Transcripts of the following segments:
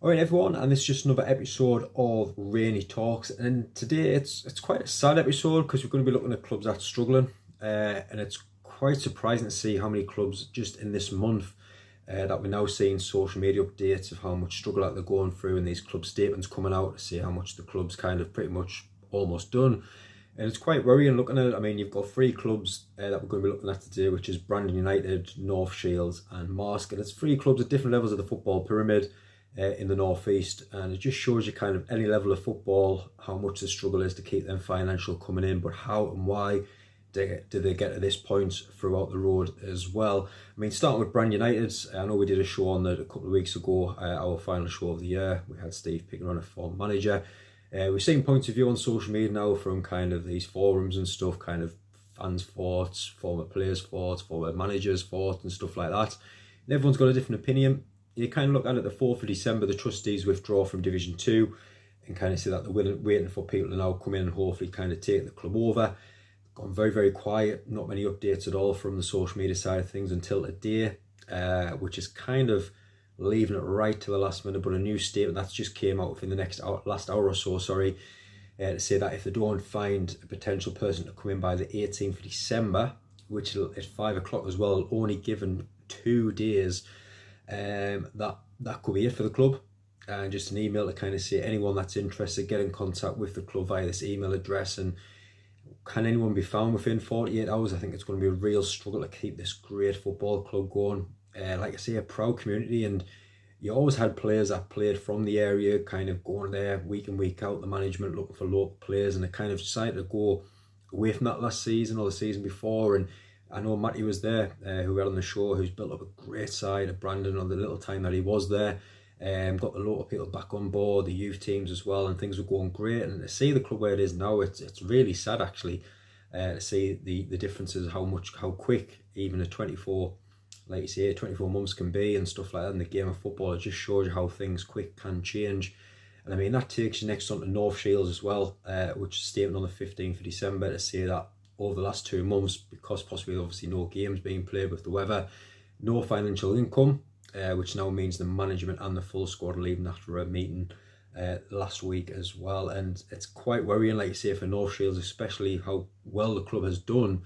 Alright everyone, and this is just another episode of Rainey Talks, and today it's quite a sad episode because we're going to be looking at clubs that's struggling, and it's quite surprising to see how many clubs just in this month that we're now seeing social media updates of how much struggle that they're going through, and these club statements coming out to see how much the club's kind of pretty much almost done. And it's quite worrying looking at it. I mean, you've got three clubs that we're going to be looking at today, which is Brandon United, North Shields and Marsk, and it's three clubs at different levels of the football pyramid in the northeast, and it just shows you kind of any level of football how much the struggle is to keep them financial coming in, but how and why do they get to this point throughout the road as well. I mean, starting with Brand United, I know we did a show on that a couple of weeks ago, our final show of the year. We had Steve picking on a former manager. We're seeing points of view on social media now from kind of these forums and stuff, kind of fans' thoughts, former players' thoughts, former managers' thoughts and stuff like that. And everyone's got a different opinion. You kind of look at it, the 4th of December, the trustees withdraw from Division 2 and kind of see that they're waiting for people to now come in and hopefully kind of take the club over. Gone very, very quiet, not many updates at all from the social media side of things until today, which is kind of leaving it right to the last minute, but a new statement that's just came out within the last hour or so, to say that if they don't find a potential person to come in by the 18th of December, which at 5 o'clock as well, only given 2 days, that could be it for the club. And just an email to kind of say anyone that's interested, get in contact with the club via this email address. And can anyone be found within 48 hours? I think it's going to be a real struggle to keep this great football club going. Like I say, a proud community, and you always had players that played from the area kind of going there week in, week out, the management looking for local players, and they kind of decided to go away from that last season or the season before. And I know Matty was there, who we had on the show, who's built up a great side at Brandon on the little time that he was there. Got the local people back on board, the youth teams as well, and things were going great. And to see the club where it is now, it's really sad actually, to see the differences, how quick even a 24, like you say, 24 months can be and stuff like that in the game of football. It just shows you how things quick can change. And I mean, that takes you next on to North Shields as well, which is statement on the 15th of December to say that over the last 2 months, because possibly obviously no games being played with the weather, no financial income, which now means the management and the full squad are leaving after a meeting last week as well. And it's quite worrying, like you say, for North Shields, especially how well the club has done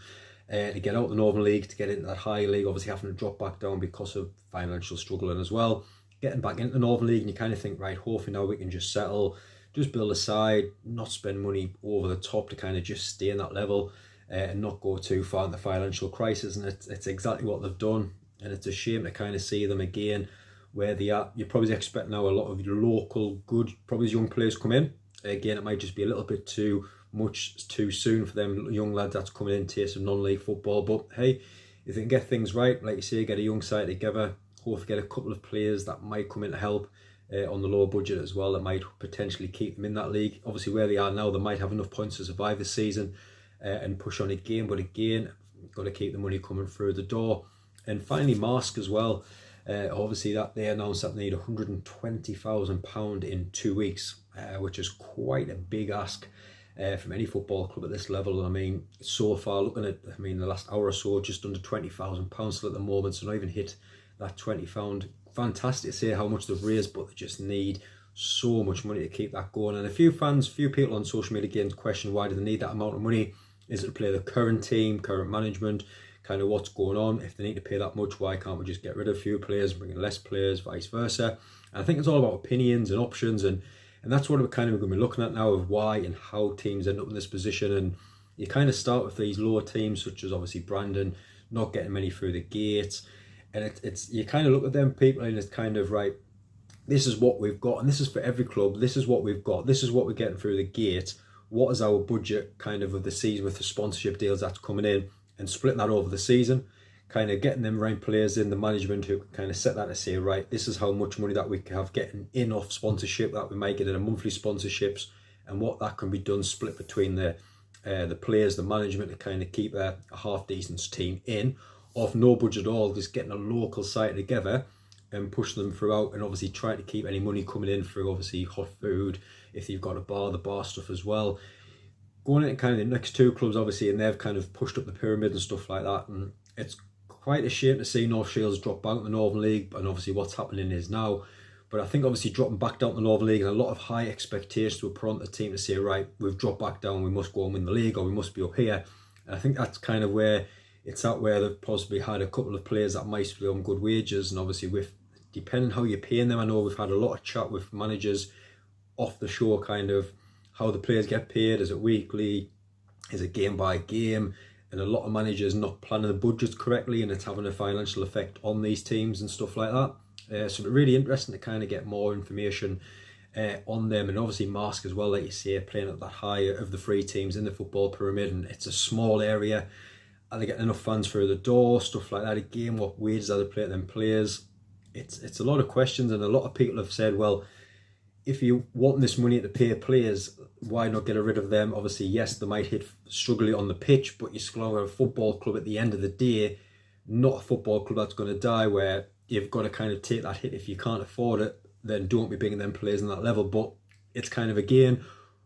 to get out of the Northern League, to get into that high league, obviously having to drop back down because of financial struggling as well. Getting back into the Northern League, and you kind of think, right, hopefully now we can just settle, just build a side, not spend money over the top to kind of just stay in that level. And not go too far in the financial crisis, and it's exactly what they've done. And it's a shame to kind of see them again where they are. You probably expect now a lot of local good, probably young players come in. Again, it might just be a little bit too much too soon for them young lads that's coming in, taste of non-league football. But hey, if they can get things right, like you say, get a young side together, hopefully get a couple of players that might come in to help on the lower budget as well, that might potentially keep them in that league. Obviously where they are now, they might have enough points to survive the season and push on again, but again, got to keep the money coming through the door. And finally, Marsk as well. Obviously, that they announced that they need £120,000 in 2 weeks, which is quite a big ask from any football club at this level. I mean, so far, looking at, the last hour or so, just under £20,000 still at the moment, so not even hit that £20. Fantastic to see how much they've raised, but they just need so much money to keep that going. And a few people on social media again question, why do they need that amount of money? Is it to play the current team, current management, kind of what's going on? If they need to pay that much, why can't we just get rid of a few players and bring in less players, vice versa? And I think it's all about opinions and options, and that's what we're kind of going to be looking at now, of why and how teams end up in this position. And you kind of start with these lower teams, such as obviously Brandon, not getting many through the gates. And it's you kind of look at them people and it's kind of, right, this is what we've got, and this is for every club, this is what we've got, this is what we're getting through the gate. What is our budget kind of the season with the sponsorship deals that's coming in, and splitting that over the season, kind of getting them right players in, the management who can kind of set that to say, right, this is how much money that we have getting in off sponsorship, that we might get in a monthly sponsorships, and what that can be done split between the players, the management, to kind of keep a half decent team in off no budget at all, just getting a local site together and pushing them throughout, and obviously trying to keep any money coming in through obviously hot food, if you've got a bar, the bar stuff as well. Going into kind of the next two clubs obviously, and they've kind of pushed up the pyramid and stuff like that, and it's quite a shame to see North Shields drop out in the Northern League, and obviously what's happening is now But I think obviously dropping back down to the Northern League and a lot of high expectations to put on the team to say, right, we've dropped back down, we must go and win the league, or we must be up here. And I think that's kind of where it's at, where they've possibly had a couple of players that might be on good wages, and obviously with depending how you're paying them. I know we've had a lot of chat with managers off the show, kind of how the players get paid. Is it weekly? Is it game by game? And a lot of managers not planning the budgets correctly, and it's having a financial effect on these teams and stuff like that. So it's really interesting to kind of get more information on them, and obviously Marsk as well, like you say, playing at that higher of the three teams in the football pyramid, and it's a small area. Are they getting enough fans through the door? Stuff like that. Again, what wages are they paying them players? It's a lot of questions, and a lot of people have said, well, if you want this money to pay players, why not get rid of them? Obviously, yes, they might hit struggling on the pitch, but you're still a football club at the end of the day, not a football club that's going to die, where you've got to kind of take that hit. If you can't afford it, then don't be bringing them players on that level. But it's kind of, again,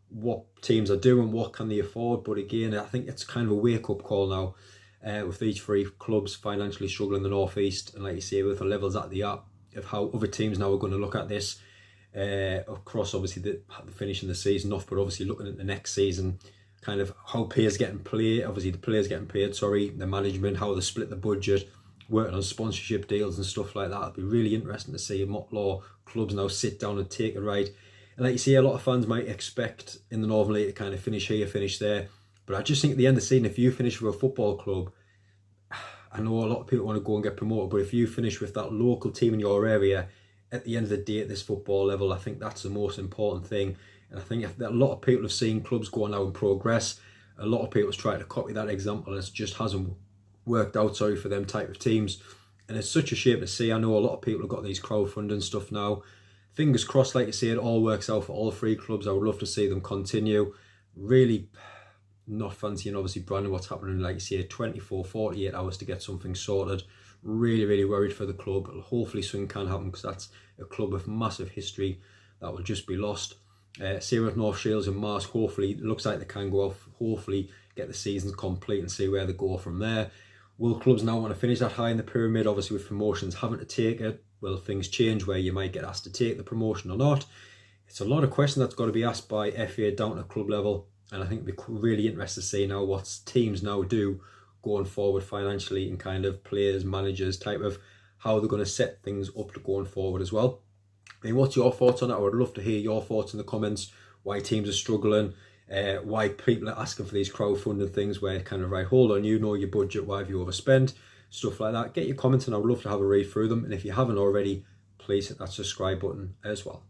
what teams are doing, what can they afford. But again, I think it's kind of a wake-up call now with these three clubs financially struggling in the North East, and like you say, with the levels that they are, of how other teams now are going to look at this across obviously the finishing the season off, but obviously looking at the next season, kind of how players getting paid, obviously the players getting paid, the management, how they split the budget, working on sponsorship deals and stuff like that. It'd be really interesting to see what law clubs now sit down and take it right. And like you see, a lot of fans might expect in the Northern League to kind of finish here, finish there. But I just think at the end of the season, if you finish with a football club, I know a lot of people want to go and get promoted, but if you finish with that local team in your area, at the end of the day at this football level, I think that's the most important thing. And I think a lot of people have seen clubs go on now and progress. A lot of people have tried to copy that example, and it just hasn't worked out, for them type of teams. And it's such a shame to see. I know a lot of people have got these crowdfunding stuff now. Fingers crossed, like you say, it all works out for all three clubs. I would love to see them continue. Really not fancying, obviously, Brandon, what's happening, like you say, 24, 48 hours to get something sorted. Really, really worried for the club. Hopefully something can happen, because that's a club with massive history that will just be lost. Same with North Shields and Marsk. Hopefully, it looks like they can go off. Hopefully, get the seasons complete and see where they go from there. Will clubs now want to finish that high in the pyramid? Obviously, with promotions having to take it, will things change where you might get asked to take the promotion or not? It's a lot of questions that's got to be asked by FA down to club level, and I think it'd be really interesting to see now what teams now do going forward financially, and kind of players, managers, type of how they're going to set things up to going forward as well. I mean, what's your thoughts on that? I would love to hear your thoughts in the comments. Why teams are struggling, why people are asking for these crowdfunding things where kind of, right, hold on, you know your budget, why have you overspent, stuff like that. Get your comments, and I would love to have a read through them. And if you haven't already, please hit that subscribe button as well.